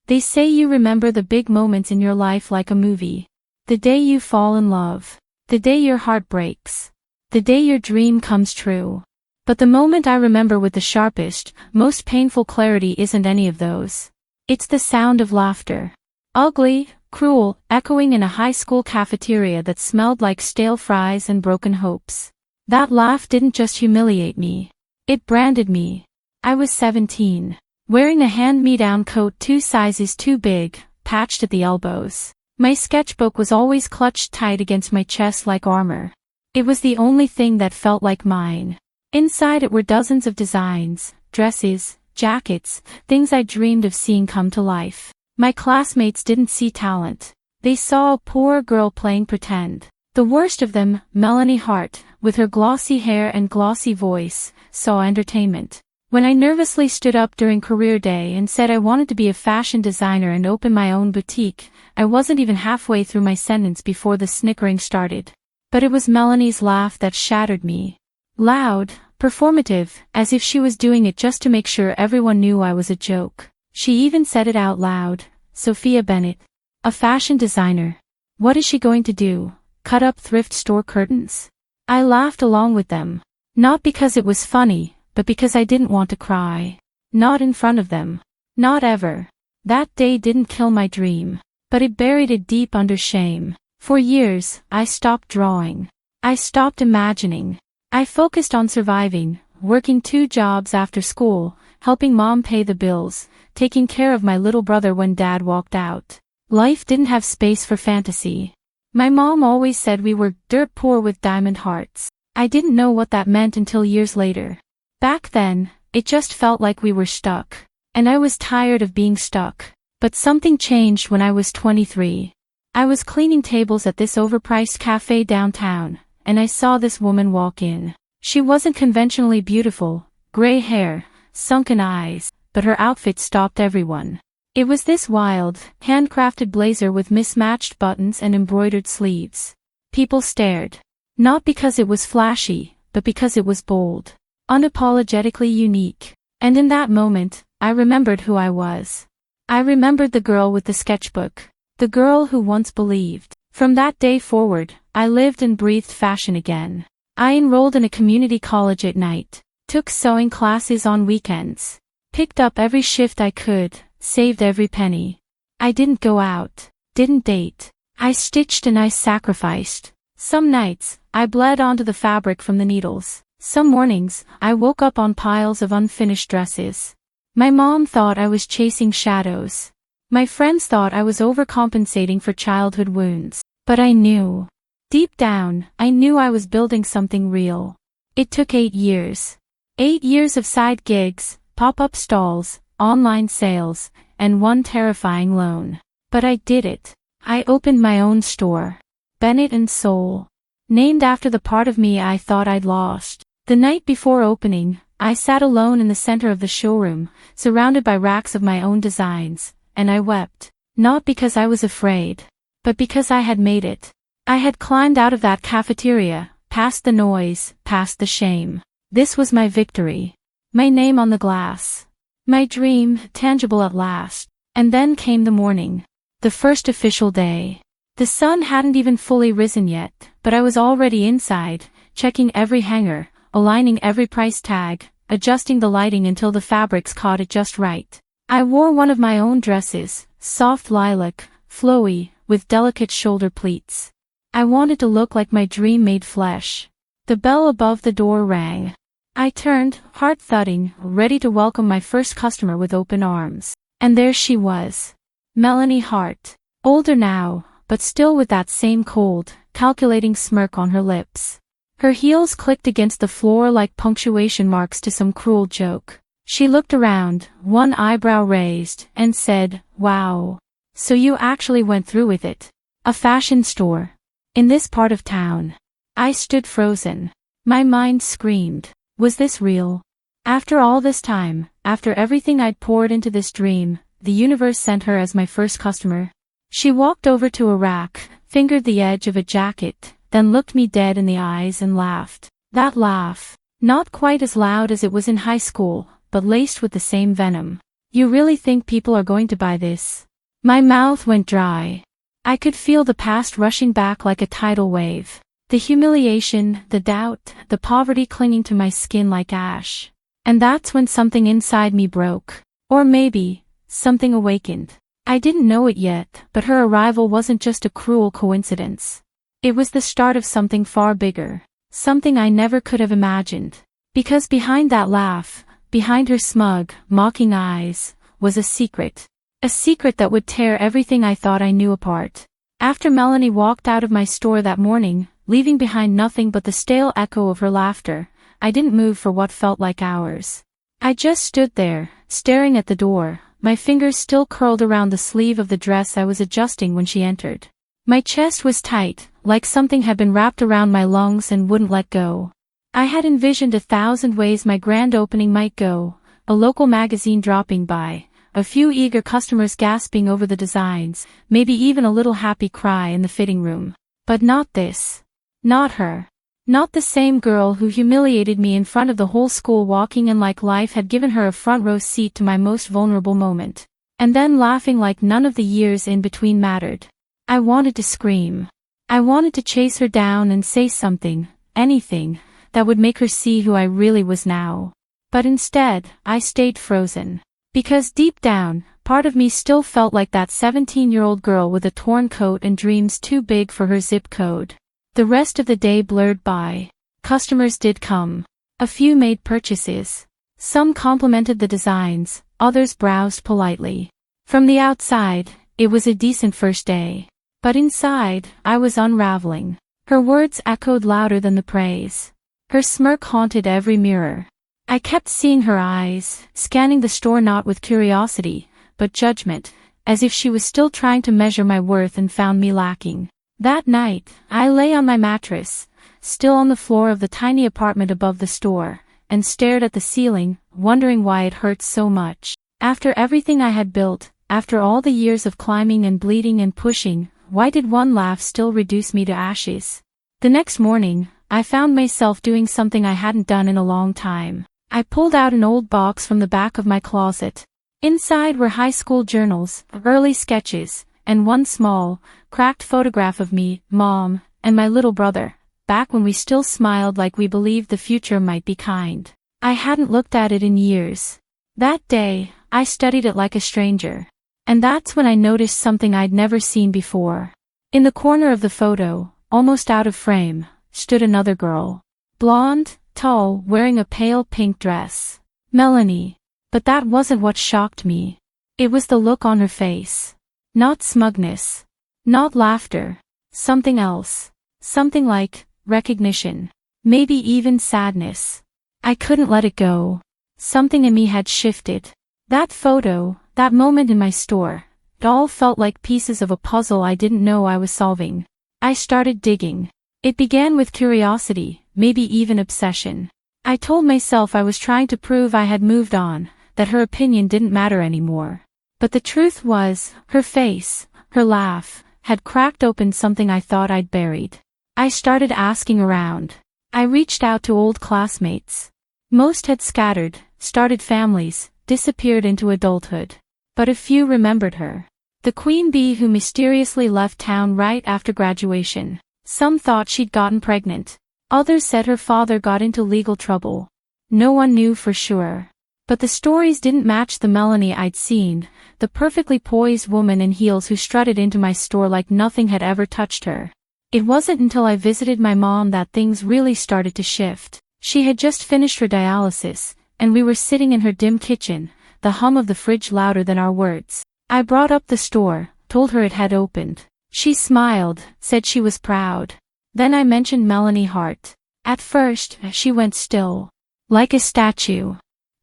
They say you remember the big moments in your life like a movie. The day you fall in love. The day your heart breaks. The day your dream comes true. But the moment I remember with the sharpest, most painful clarity isn't any of those. It's the sound of laughter. Ugly, cruel, echoing in a high school cafeteria that smelled like stale fries and broken hopes. That laugh didn't just humiliate me. It branded me. I was 17, wearing a hand-me-down coat 2 sizes too big, patched at the elbows. My sketchbook was always clutched tight against my chest like armor. It was the only thing that felt like mine. Inside it were dozens of designs, dresses, jackets, things I dreamed of seeing come to life. My classmates didn't see talent. They saw a poor girl playing pretend. The worst of them, Melanie Hart, with her glossy hair and glossy voice, saw entertainment. When I nervously stood up during career day and said I wanted to be a fashion designer and open my own boutique, I wasn't even halfway through my sentence before the snickering started. But it was Melanie's laugh that shattered me. Loud, performative, as if she was doing it just to make sure everyone knew I was a joke. She even said it out loud. Sophia Bennett. A fashion designer. What is she going to do? Cut up thrift store curtains? I laughed along with them. Not because it was funny, but because I didn't want to cry. Not in front of them. Not ever. That day didn't kill my dream, but it buried it deep under shame. For years, I stopped drawing. I stopped imagining. I focused on surviving, working 2 jobs after school, helping mom pay the bills, taking care of my little brother when dad walked out. Life didn't have space for fantasy. My mom always said we were dirt poor with diamond hearts. I didn't know what that meant until years later. Back then, it just felt like we were stuck. And I was tired of being stuck. But something changed when I was 23. I was cleaning tables at this overpriced cafe downtown, and I saw this woman walk in. She wasn't conventionally beautiful, gray hair, sunken eyes, but her outfit stopped everyone. It was this wild, handcrafted blazer with mismatched buttons and embroidered sleeves. People stared. Not because it was flashy, but because it was bold. Unapologetically unique. And in that moment, I remembered who I was. I remembered the girl with the sketchbook. The girl who once believed. From that day forward, I lived and breathed fashion again. I enrolled in a community college at night. Took sewing classes on weekends. Picked up every shift I could, saved every penny. I didn't go out. Didn't date. I stitched and I sacrificed. Some nights, I bled onto the fabric from the needles. Some mornings, I woke up on piles of unfinished dresses. My mom thought I was chasing shadows. My friends thought I was overcompensating for childhood wounds. But I knew. Deep down, I knew I was building something real. It took 8 years. 8 years of side gigs, pop-up stalls, online sales, and one terrifying loan. But I did it. I opened my own store. Bennett and Soul. Named after the part of me I thought I'd lost. The night before opening, I sat alone in the center of the showroom, surrounded by racks of my own designs, and I wept. Not because I was afraid, but because I had made it. I had climbed out of that cafeteria, past the noise, past the shame. This was my victory. My name on the glass. My dream, tangible at last. And then came the morning. The first official day. The sun hadn't even fully risen yet, but I was already inside, checking every hanger, aligning every price tag, adjusting the lighting until the fabrics caught it just right. I wore one of my own dresses, soft lilac, flowy, with delicate shoulder pleats. I wanted to look like my dream made flesh. The bell above the door rang. I turned, heart thudding, ready to welcome my first customer with open arms. And there she was. Melanie Hart. Older now, but still with that same cold, calculating smirk on her lips. Her heels clicked against the floor like punctuation marks to some cruel joke. She looked around, one eyebrow raised, and said, "Wow. So you actually went through with it. A fashion store. In this part of town." I stood frozen. My mind screamed. Was this real? After all this time, after everything I'd poured into this dream, the universe sent her as my first customer. She walked over to a rack, fingered the edge of a jacket, then looked me dead in the eyes and laughed. That laugh. Not quite as loud as it was in high school, but laced with the same venom. You really think people are going to buy this? My mouth went dry. I could feel the past rushing back like a tidal wave. The humiliation, the doubt, the poverty clinging to my skin like ash. And that's when something inside me broke. Or maybe, something awakened. I didn't know it yet, but her arrival wasn't just a cruel coincidence. It was the start of something far bigger. Something I never could have imagined. Because behind that laugh, behind her smug, mocking eyes, was a secret. A secret that would tear everything I thought I knew apart. After Melanie walked out of my store that morning, leaving behind nothing but the stale echo of her laughter, I didn't move for what felt like hours. I just stood there, staring at the door, my fingers still curled around the sleeve of the dress I was adjusting when she entered. My chest was tight, like something had been wrapped around my lungs and wouldn't let go. I had envisioned 1,000 ways my grand opening might go, a local magazine dropping by, a few eager customers gasping over the designs, maybe even a little happy cry in the fitting room. But not this. Not her. Not the same girl who humiliated me in front of the whole school, walking in like life had given her a front row seat to my most vulnerable moment. And then laughing like none of the years in between mattered. I wanted to scream. I wanted to chase her down and say something, anything, that would make her see who I really was now. But instead, I stayed frozen. Because deep down, part of me still felt like that 17-year-old girl with a torn coat and dreams too big for her zip code. The rest of the day blurred by. Customers did come. A few made purchases. Some complimented the designs, others browsed politely. From the outside, it was a decent first day. But inside, I was unraveling. Her words echoed louder than the praise. Her smirk haunted every mirror. I kept seeing her eyes, scanning the store not with curiosity, but judgment, as if she was still trying to measure my worth and found me lacking. That night, I lay on my mattress, still on the floor of the tiny apartment above the store, and stared at the ceiling, wondering why it hurt so much. After everything I had built, after all the years of climbing and bleeding and pushing, why did one laugh still reduce me to ashes? The next morning, I found myself doing something I hadn't done in a long time. I pulled out an old box from the back of my closet. Inside were high school journals, early sketches, and one small, cracked photograph of me, Mom, and my little brother, back when we still smiled like we believed the future might be kind. I hadn't looked at it in years. That day, I studied it like a stranger. And that's when I noticed something I'd never seen before. In the corner of the photo, almost out of frame, stood another girl. Blonde, tall, wearing a pale pink dress. Melanie. But that wasn't what shocked me. It was the look on her face. Not smugness. Not laughter. Something else. Something like recognition. Maybe even sadness. I couldn't let it go. Something in me had shifted. That photo, that moment in my store, it all felt like pieces of a puzzle I didn't know I was solving. I started digging. It began with curiosity, maybe even obsession. I told myself I was trying to prove I had moved on, that her opinion didn't matter anymore. But the truth was, her face, her laugh, had cracked open something I thought I'd buried. I started asking around. I reached out to old classmates. Most had scattered, started families, disappeared into adulthood. But a few remembered her. The queen bee who mysteriously left town right after graduation. Some thought she'd gotten pregnant. Others said her father got into legal trouble. No one knew for sure. But the stories didn't match the Melanie I'd seen, the perfectly poised woman in heels who strutted into my store like nothing had ever touched her. It wasn't until I visited my mom that things really started to shift. She had just finished her dialysis, and we were sitting in her dim kitchen, the hum of the fridge louder than our words. I brought up the store, told her it had opened. She smiled, said she was proud. Then I mentioned Melanie Hart. At first, she went still. Like a statue.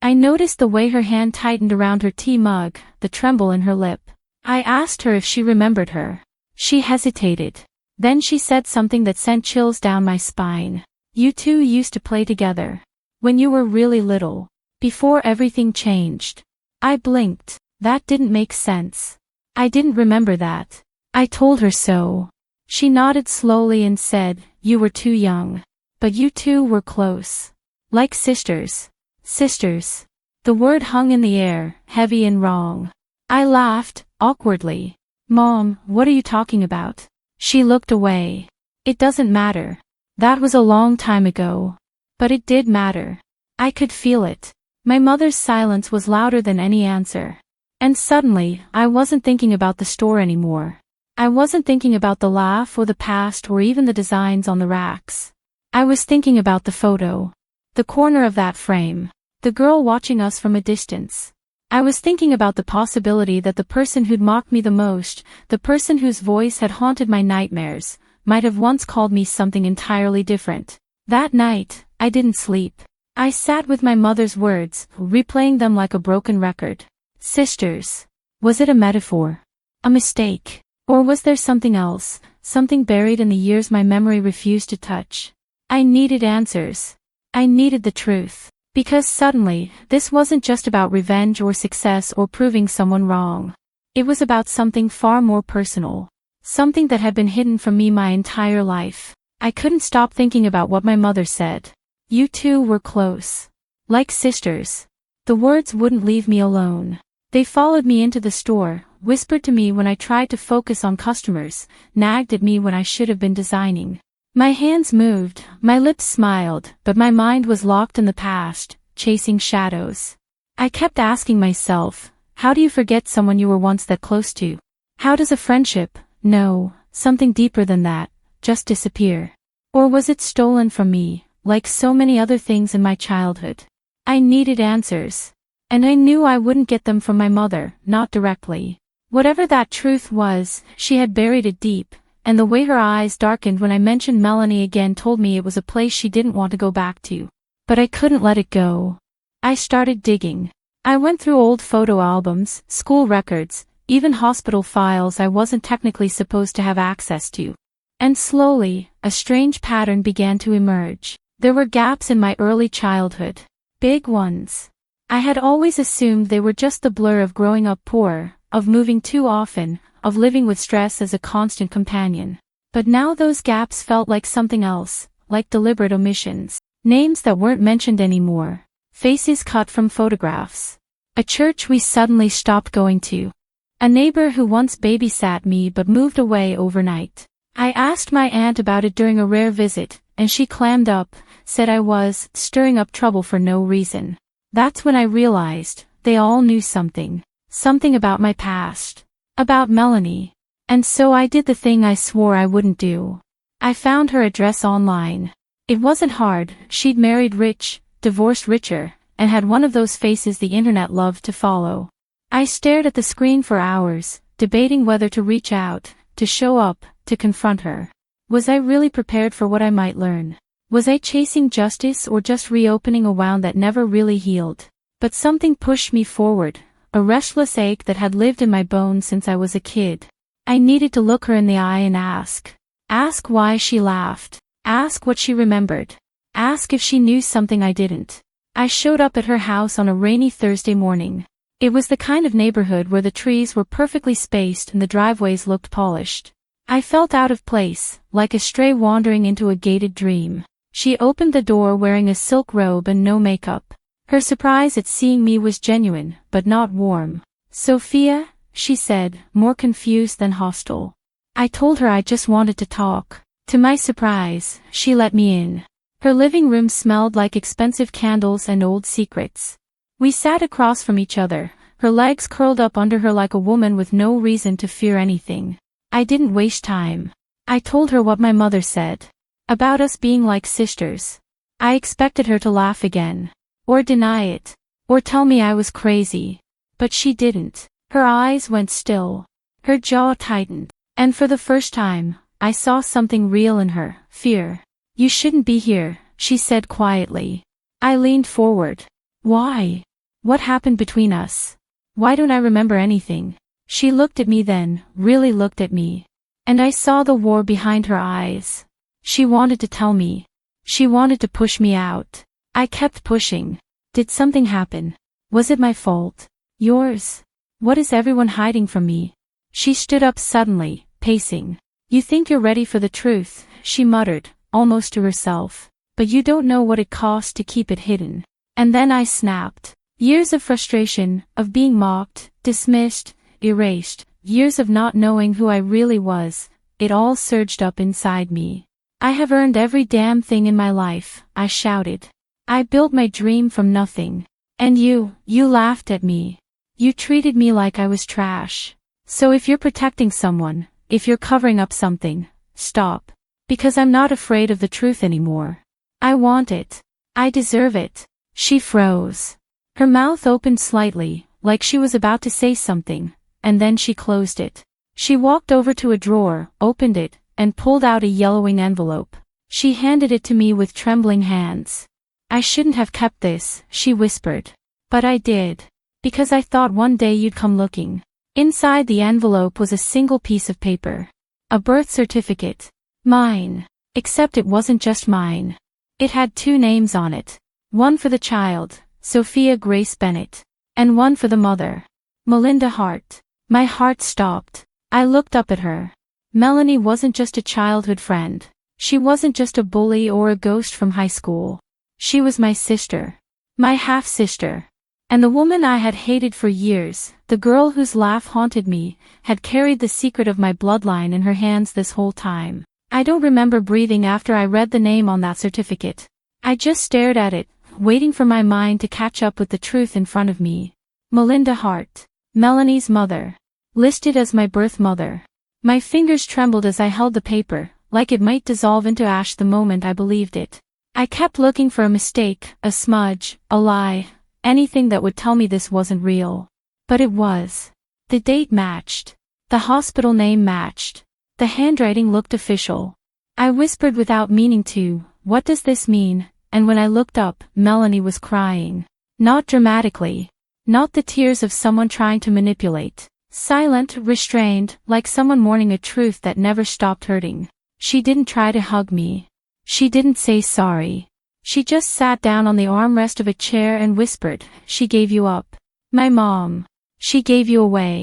I noticed the way her hand tightened around her tea mug, the tremble in her lip. I asked her if she remembered her. She hesitated. Then she said something that sent chills down my spine. You two used to play together. When you were really little. Before everything changed. I blinked. That didn't make sense. I didn't remember that. I told her so. She nodded slowly and said, you were too young. But you two were close. Like sisters. Sisters. The word hung in the air, heavy and wrong. I laughed, awkwardly. Mom, what are you talking about? She looked away. It doesn't matter. That was a long time ago. But it did matter. I could feel it. My mother's silence was louder than any answer. And suddenly, I wasn't thinking about the store anymore. I wasn't thinking about the laugh or the past or even the designs on the racks. I was thinking about the photo. The corner of that frame. The girl watching us from a distance. I was thinking about the possibility that the person who'd mocked me the most, the person whose voice had haunted my nightmares, might have once called me something entirely different. That night, I didn't sleep. I sat with my mother's words, replaying them like a broken record. Sisters. Was it a metaphor? A mistake? Or was there something else, something buried in the years my memory refused to touch? I needed answers. I needed the truth. Because suddenly, this wasn't just about revenge or success or proving someone wrong. It was about something far more personal. Something that had been hidden from me my entire life. I couldn't stop thinking about what my mother said. You two were close. Like sisters. The words wouldn't leave me alone. They followed me into the store, whispered to me when I tried to focus on customers, nagged at me when I should have been designing. My hands moved, my lips smiled, but my mind was locked in the past, chasing shadows. I kept asking myself, how do you forget someone you were once that close to? How does a friendship, no, something deeper than that, just disappear? Or was it stolen from me, like so many other things in my childhood? I needed answers. And I knew I wouldn't get them from my mother, not directly. Whatever that truth was, she had buried it deep. And the way her eyes darkened when I mentioned Melanie again told me it was a place she didn't want to go back to. But I couldn't let it go. I started digging. I went through old photo albums, school records, even hospital files I wasn't technically supposed to have access to. And slowly, a strange pattern began to emerge. There were gaps in my early childhood. Big ones. I had always assumed they were just the blur of growing up poor, of moving too often, of living with stress as a constant companion. But now those gaps felt like something else, like deliberate omissions. Names that weren't mentioned anymore. Faces cut from photographs. A church we suddenly stopped going to. A neighbor who once babysat me but moved away overnight. I asked my aunt about it during a rare visit, and she clammed up, said I was stirring up trouble for no reason. That's when I realized, they all knew something. Something about my past. About Melanie. And so I did the thing I swore I wouldn't do. I found her address online. It wasn't hard, she'd married rich, divorced richer, and had one of those faces the internet loved to follow. I stared at the screen for hours, debating whether to reach out, to show up, to confront her. Was I really prepared for what I might learn? Was I chasing justice or just reopening a wound that never really healed? But something pushed me forward. A restless ache that had lived in my bones since I was a kid. I needed to look her in the eye and ask. Ask why she laughed. Ask what she remembered. Ask if she knew something I didn't. I showed up at her house on a rainy Thursday morning. It was the kind of neighborhood where the trees were perfectly spaced and the driveways looked polished. I felt out of place, like a stray wandering into a gated dream. She opened the door wearing a silk robe and no makeup. Her surprise at seeing me was genuine, but not warm. Sophia, she said, more confused than hostile. I told her I just wanted to talk. To my surprise, she let me in. Her living room smelled like expensive candles and old secrets. We sat across from each other, her legs curled up under her like a woman with no reason to fear anything. I didn't waste time. I told her what my mother said. About us being like sisters. I expected her to laugh again. Or deny it. Or tell me I was crazy. But she didn't. Her eyes went still. Her jaw tightened. And for the first time, I saw something real in her, fear. You shouldn't be here, she said quietly. I leaned forward. Why? What happened between us? Why don't I remember anything? She looked at me then, really looked at me. And I saw the war behind her eyes. She wanted to tell me. She wanted to push me out. I kept pushing. Did something happen? Was it my fault? Yours? What is everyone hiding from me? She stood up suddenly, pacing. You think you're ready for the truth, she muttered, almost to herself. But you don't know what it cost to keep it hidden. And then I snapped. Years of frustration, of being mocked, dismissed, erased, years of not knowing who I really was, it all surged up inside me. I have earned every damn thing in my life, I shouted. I built my dream from nothing. And you laughed at me. You treated me like I was trash. So if you're protecting someone, if you're covering up something, stop. Because I'm not afraid of the truth anymore. I want it. I deserve it. She froze. Her mouth opened slightly, like she was about to say something, and then she closed it. She walked over to a drawer, opened it, and pulled out a yellowing envelope. She handed it to me with trembling hands. I shouldn't have kept this, she whispered. But I did. Because I thought one day you'd come looking. Inside the envelope was a single piece of paper. A birth certificate. Mine. Except it wasn't just mine. It had 2 names on it. One for the child, Sophia Grace Bennett. And one for the mother. Melinda Hart. My heart stopped. I looked up at her. Melanie wasn't just a childhood friend. She wasn't just a bully or a ghost from high school. She was my sister. My half-sister. And the woman I had hated for years, the girl whose laugh haunted me, had carried the secret of my bloodline in her hands this whole time. I don't remember breathing after I read the name on that certificate. I just stared at it, waiting for my mind to catch up with the truth in front of me. Melinda Hart. Melanie's mother. Listed as my birth mother. My fingers trembled as I held the paper, like it might dissolve into ash the moment I believed it. I kept looking for a mistake, a smudge, a lie, anything that would tell me this wasn't real. But it was. The date matched. The hospital name matched. The handwriting looked official. I whispered without meaning to, "What does this mean?" And when I looked up, Melanie was crying. Not dramatically. Not the tears of someone trying to manipulate. Silent, restrained, like someone mourning a truth that never stopped hurting. She didn't try to hug me. She didn't say sorry. She just sat down on the armrest of a chair and whispered, "She gave you up. My mom. She gave you away."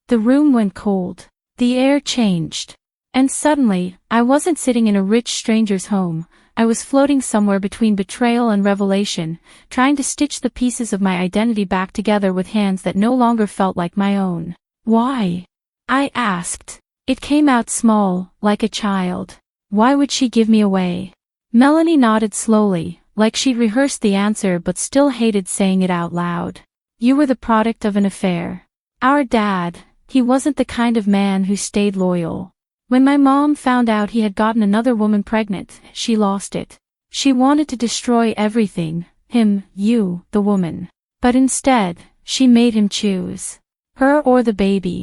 The room went cold. The air changed. And suddenly, I wasn't sitting in a rich stranger's home. I was floating somewhere between betrayal and revelation, trying to stitch the pieces of my identity back together with hands that no longer felt like my own. Why? I asked. It came out small, like a child. Why would she give me away? Melanie nodded slowly, like she'd rehearsed the answer but still hated saying it out loud. You were the product of an affair. Our dad, he wasn't the kind of man who stayed loyal. When my mom found out he had gotten another woman pregnant, she lost it. She wanted to destroy everything, him, you, the woman. But instead, she made him choose. Her or the baby.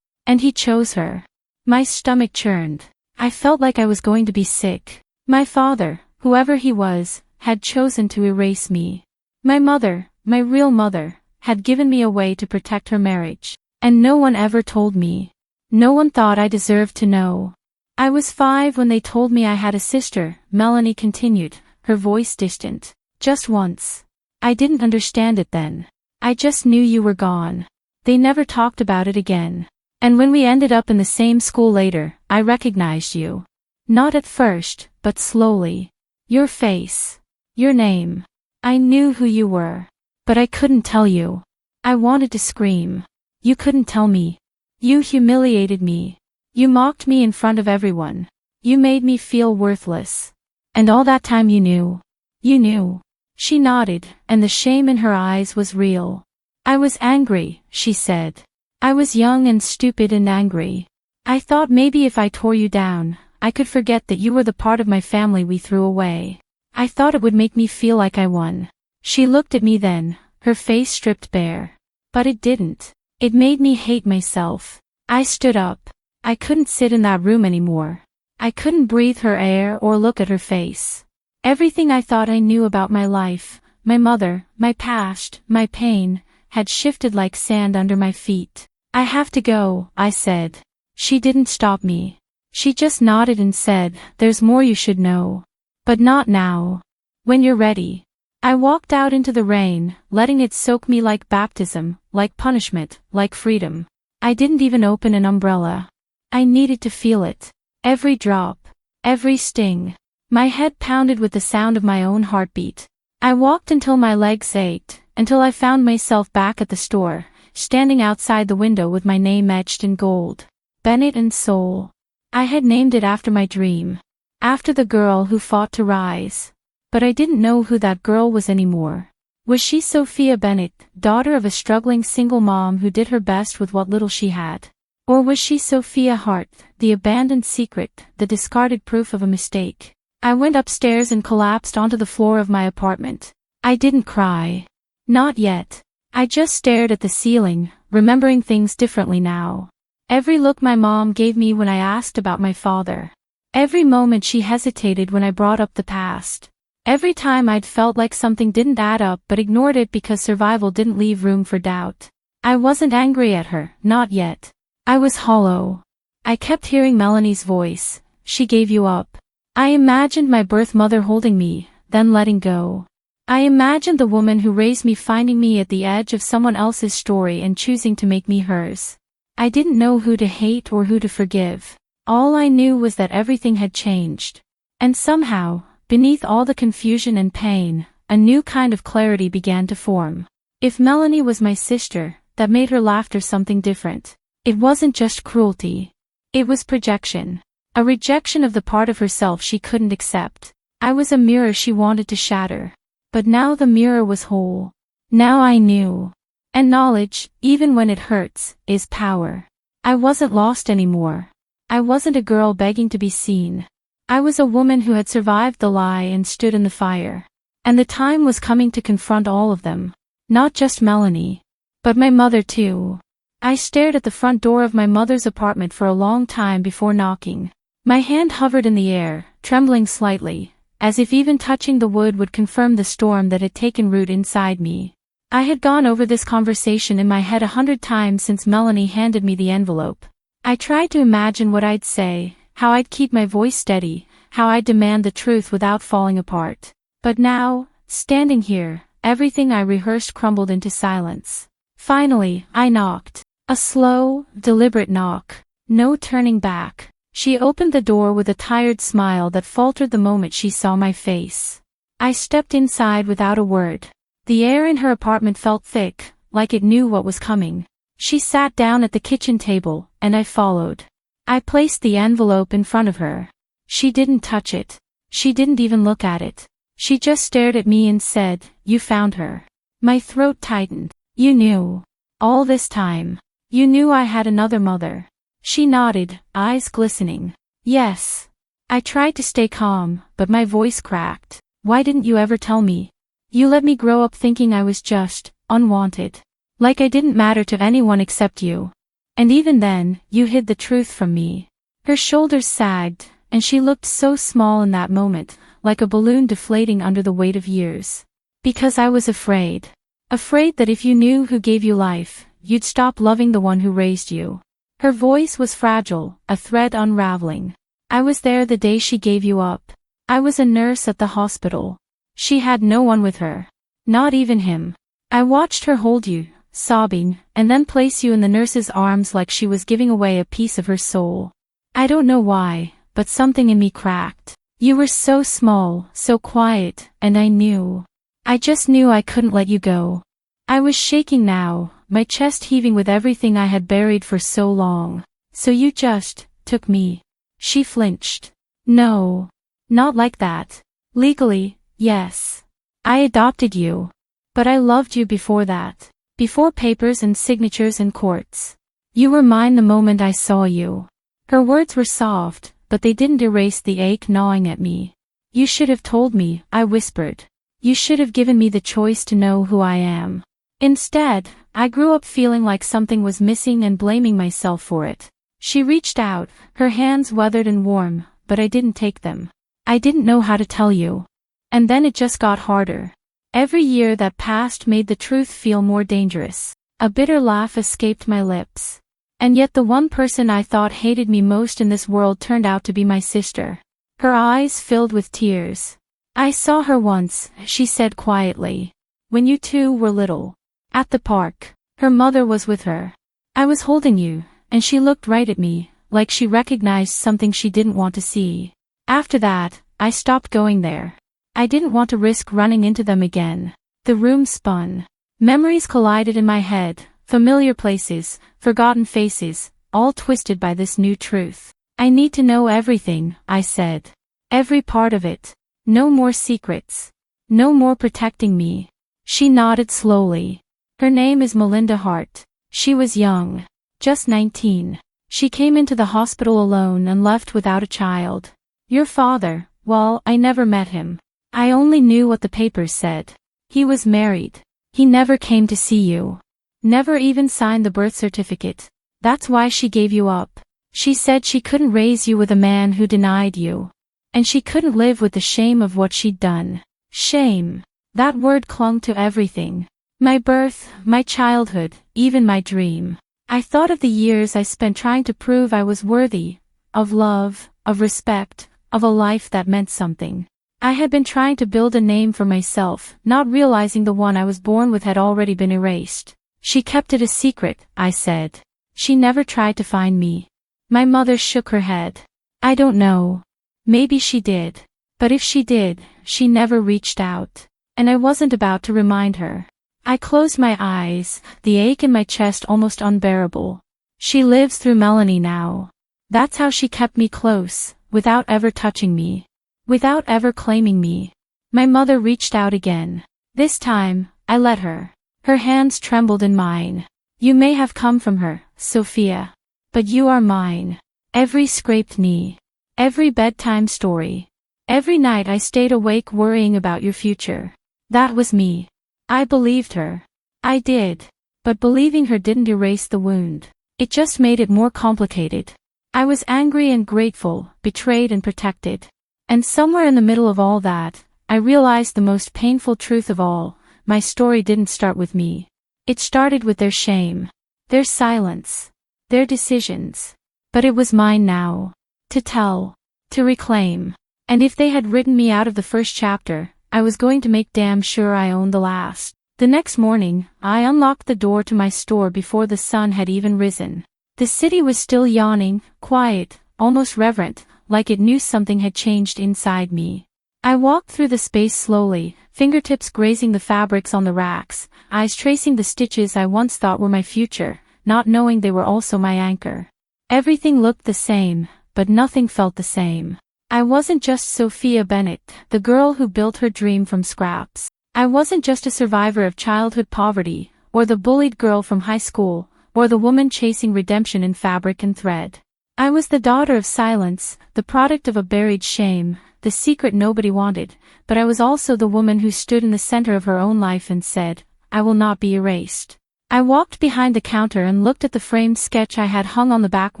And he chose her. My stomach churned. I felt like I was going to be sick. My father, whoever he was, had chosen to erase me. My mother, my real mother, had given me away to protect her marriage. And no one ever told me. No one thought I deserved to know. I was 5 when they told me I had a sister, Melanie continued, her voice distant. Just once. I didn't understand it then. I just knew you were gone. They never talked about it again. And when we ended up in the same school later, I recognized you. Not at first, but slowly. Your face. Your name. I knew who you were. But I couldn't tell you. I wanted to scream. You couldn't tell me. You humiliated me. You mocked me in front of everyone. You made me feel worthless. And all that time you knew. You knew. She nodded, and the shame in her eyes was real. I was angry, she said. I was young and stupid and angry. I thought maybe if I tore you down, I could forget that you were the part of my family we threw away. I thought it would make me feel like I won. She looked at me then, her face stripped bare. But it didn't. It made me hate myself. I stood up. I couldn't sit in that room anymore. I couldn't breathe her air or look at her face. Everything I thought I knew about my life, my mother, my past, my pain, had shifted like sand under my feet. I have to go, I said. She didn't stop me. She just nodded and said, there's more you should know. But not now. When you're ready. I walked out into the rain, letting it soak me like baptism, like punishment, like freedom. I didn't even open an umbrella. I needed to feel it. Every drop. Every sting. My head pounded with the sound of my own heartbeat. I walked until my legs ached, until I found myself back at the store, standing outside the window with my name etched in gold. Bennett and Soul. I had named it after my dream. After the girl who fought to rise. But I didn't know who that girl was anymore. Was she Sophia Bennett, daughter of a struggling single mom who did her best with what little she had? Or was she Sophia Hart, the abandoned secret, the discarded proof of a mistake? I went upstairs and collapsed onto the floor of my apartment. I didn't cry. Not yet. I just stared at the ceiling, remembering things differently now. Every look my mom gave me when I asked about my father. Every moment she hesitated when I brought up the past. Every time I'd felt like something didn't add up but ignored it because survival didn't leave room for doubt. I wasn't angry at her, not yet. I was hollow. I kept hearing Melanie's voice. She gave you up. I imagined my birth mother holding me, then letting go. I imagined the woman who raised me finding me at the edge of someone else's story and choosing to make me hers. I didn't know who to hate or who to forgive. All I knew was that everything had changed. And somehow, beneath all the confusion and pain, a new kind of clarity began to form. If Melanie was my sister, that made her laughter something different. It wasn't just cruelty. It was projection. A rejection of the part of herself she couldn't accept. I was a mirror she wanted to shatter. But now the mirror was whole. Now I knew. And knowledge, even when it hurts, is power. I wasn't lost anymore. I wasn't a girl begging to be seen. I was a woman who had survived the lie and stood in the fire. And the time was coming to confront all of them. Not just Melanie. But my mother too. I stared at the front door of my mother's apartment for a long time before knocking. My hand hovered in the air, trembling slightly, as if even touching the wood would confirm the storm that had taken root inside me. I had gone over this conversation in my head 100 times since Melanie handed me the envelope. I tried to imagine what I'd say, how I'd keep my voice steady, how I'd demand the truth without falling apart. But now, standing here, everything I rehearsed crumbled into silence. Finally, I knocked. A slow, deliberate knock. No turning back. She opened the door with a tired smile that faltered the moment she saw my face. I stepped inside without a word. The air in her apartment felt thick, like it knew what was coming. She sat down at the kitchen table, and I followed. I placed the envelope in front of her. She didn't touch it. She didn't even look at it. She just stared at me and said, "You found her." My throat tightened. "You knew. All this time. You knew I had another mother." She nodded, eyes glistening. "Yes." I tried to stay calm, but my voice cracked. "Why didn't you ever tell me? You let me grow up thinking I was just unwanted. Like I didn't matter to anyone except you. And even then, you hid the truth from me." Her shoulders sagged, and she looked so small in that moment, like a balloon deflating under the weight of years. "Because I was afraid. Afraid that if you knew who gave you life, you'd stop loving the one who raised you." Her voice was fragile, a thread unraveling. "I was there the day she gave you up. I was a nurse at the hospital. She had no one with her. Not even him. I watched her hold you, sobbing, and then place you in the nurse's arms like she was giving away a piece of her soul. I don't know why, but something in me cracked. You were so small, so quiet, and I knew. I just knew I couldn't let you go." I was shaking now, my chest heaving with everything I had buried for so long. "So you just took me?" She flinched. "No. Not like that. Legally, yes. I adopted you. But I loved you before that. Before papers and signatures and courts. You were mine the moment I saw you." Her words were soft, but they didn't erase the ache gnawing at me. "You should have told me," I whispered. "You should have given me the choice to know who I am." Instead, I grew up feeling like something was missing and blaming myself for it. She reached out, her hands weathered and warm, but I didn't take them. "I didn't know how to tell you." And then it just got harder. Every year that passed made the truth feel more dangerous. A bitter laugh escaped my lips. And yet the one person I thought hated me most in this world turned out to be my sister. Her eyes filled with tears. "I saw her once," she said quietly. "When you two were little. At the park. Her mother was with her. I was holding you, and she looked right at me, like she recognized something she didn't want to see. After that, I stopped going there. I didn't want to risk running into them again." The room spun. Memories collided in my head, familiar places, forgotten faces, all twisted by this new truth. I need to know everything, I said. Every part of it. No more secrets. No more protecting me. She nodded slowly. Her name is Melinda Hart. She was young. Just 19. She came into the hospital alone and left without a child. Your father, well, I never met him. I only knew what the papers said. He was married. He never came to see you. Never even signed the birth certificate. That's why she gave you up. She said she couldn't raise you with a man who denied you. And she couldn't live with the shame of what she'd done. Shame. That word clung to everything. My birth, my childhood, even my dream. I thought of the years I spent trying to prove I was worthy, of love, of respect, of a life that meant something. I had been trying to build a name for myself, not realizing the one I was born with had already been erased. She kept it a secret, I said. She never tried to find me. My mother shook her head. I don't know. Maybe she did. But if she did, she never reached out. And I wasn't about to remind her. I closed my eyes, the ache in my chest almost unbearable. She lives through Melanie now. That's how she kept me close, without ever touching me. Without ever claiming me. My mother reached out again. This time, I let her. Her hands trembled in mine. You may have come from her, Sophia. But you are mine. Every scraped knee. Every bedtime story. Every night I stayed awake worrying about your future. That was me. I believed her. I did. But believing her didn't erase the wound. It just made it more complicated. I was angry and grateful, betrayed and protected. And somewhere in the middle of all that, I realized the most painful truth of all. My story didn't start with me. It started with their shame. Their silence. Their decisions. But it was mine now. To tell. To reclaim. And if they had written me out of the first chapter, I was going to make damn sure I owned the last. The next morning, I unlocked the door to my store before the sun had even risen. The city was still yawning, quiet, almost reverent, like it knew something had changed inside me. I walked through the space slowly, fingertips grazing the fabrics on the racks, eyes tracing the stitches I once thought were my future, not knowing they were also my anchor. Everything looked the same, but nothing felt the same. I wasn't just Sophia Bennett, the girl who built her dream from scraps. I wasn't just a survivor of childhood poverty, or the bullied girl from high school, or the woman chasing redemption in fabric and thread. I was the daughter of silence, the product of a buried shame, the secret nobody wanted, but I was also the woman who stood in the center of her own life and said, I will not be erased. I walked behind the counter and looked at the framed sketch I had hung on the back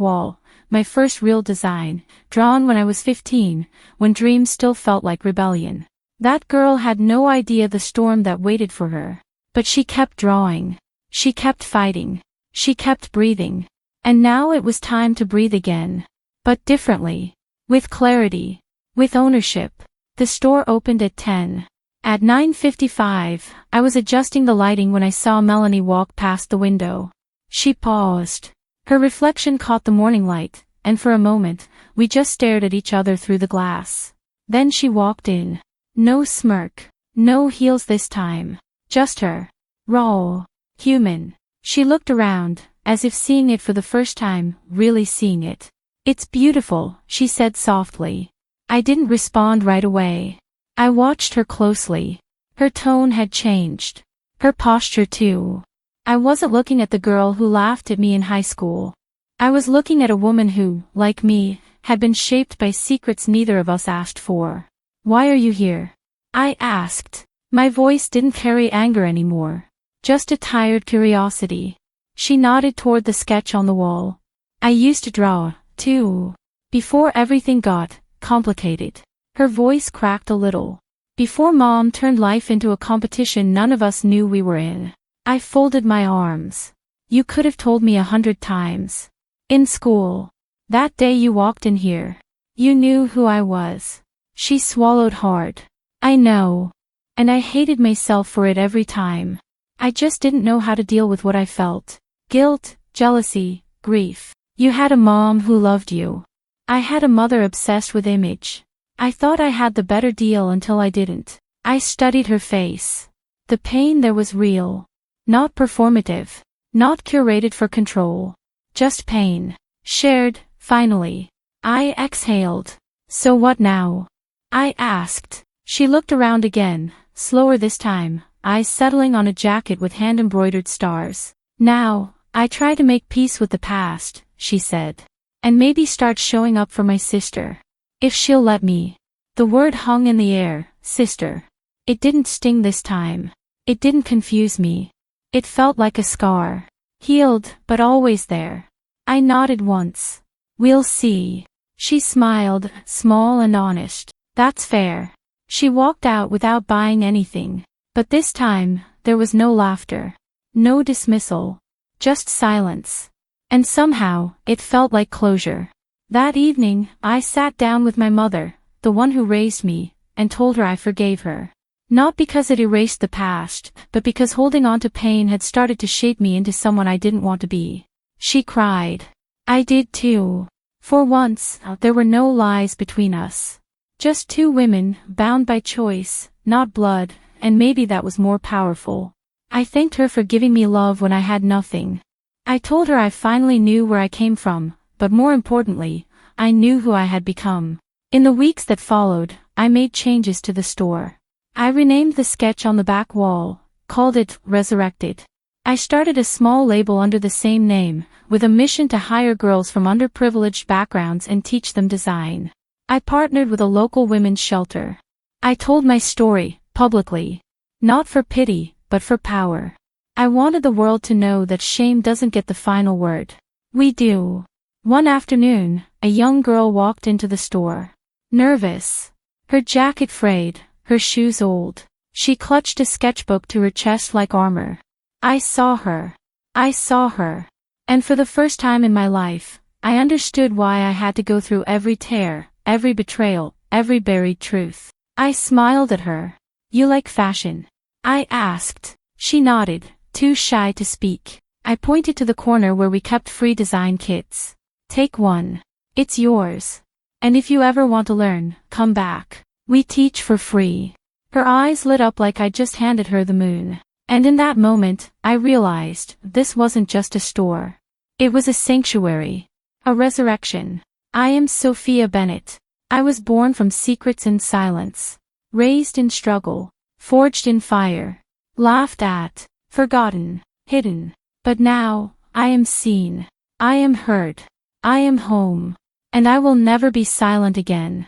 wall, my first real design, drawn when I was 15, when dreams still felt like rebellion. That girl had no idea the storm that waited for her. But she kept drawing. She kept fighting. She kept breathing. And now it was time to breathe again. But differently. With clarity. With ownership. The store opened at 10. At 9:55, I was adjusting the lighting when I saw Melanie walk past the window. She paused. Her reflection caught the morning light, and for a moment, we just stared at each other through the glass. Then she walked in. No smirk. No heels this time. Just her. Raw. Human. She looked around, as if seeing it for the first time, really seeing it. It's beautiful, she said softly. I didn't respond right away. I watched her closely. Her tone had changed. Her posture too. I wasn't looking at the girl who laughed at me in high school. I was looking at a woman who, like me, had been shaped by secrets neither of us asked for. Why are you here? I asked. My voice didn't carry anger anymore. Just a tired curiosity. She nodded toward the sketch on the wall. I used to draw, too. Before everything got complicated. Her voice cracked a little. Before Mom turned life into a competition none of us knew we were in. I folded my arms. You could have told me 100 times. In school. That day you walked in here. You knew who I was. She swallowed hard. I know. And I hated myself for it every time. I just didn't know how to deal with what I felt. Guilt, jealousy, grief. You had a mom who loved you. I had a mother obsessed with image. I thought I had the better deal until I didn't. I studied her face. The pain there was real. Not performative. Not curated for control. Just pain. Shared, finally. I exhaled. So what now? I asked. She looked around again, slower this time, eyes settling on a jacket with hand-embroidered stars. Now, I try to make peace with the past, she said. And maybe start showing up for my sister. If she'll let me. The word hung in the air, sister. It didn't sting this time. It didn't confuse me. It felt like a scar. Healed, but always there. I nodded once. We'll see. She smiled, small and honest. That's fair. She walked out without buying anything. But this time, there was no laughter. No dismissal. Just silence. And somehow, it felt like closure. That evening, I sat down with my mother, the one who raised me, and told her I forgave her. Not because it erased the past, but because holding on to pain had started to shape me into someone I didn't want to be. She cried. I did too. For once, there were no lies between us. Just two women, bound by choice, not blood, and maybe that was more powerful. I thanked her for giving me love when I had nothing. I told her I finally knew where I came from, but more importantly, I knew who I had become. In the weeks that followed, I made changes to the store. I renamed the sketch on the back wall, called it Resurrected. I started a small label under the same name, with a mission to hire girls from underprivileged backgrounds and teach them design. I partnered with a local women's shelter. I told my story, publicly. Not for pity, but for power. I wanted the world to know that shame doesn't get the final word. We do. One afternoon, a young girl walked into the store. Nervous. Her jacket frayed, her shoes old. She clutched a sketchbook to her chest like armor. I saw her. I saw her. And for the first time in my life, I understood why I had to go through every tear, every betrayal, every buried truth. I smiled at her. You like fashion? I asked. She nodded, too shy to speak. I pointed to the corner where we kept free design kits. Take one. It's yours. And if you ever want to learn, come back. We teach for free. Her eyes lit up like I just handed her the moon. And in that moment, I realized this wasn't just a store. It was a sanctuary. A resurrection. I am Sophia Bennett. I was born from secrets and silence. Raised in struggle. Forged in fire. Laughed at. Forgotten. Hidden. But now, I am seen. I am heard. I am home. And I will never be silent again.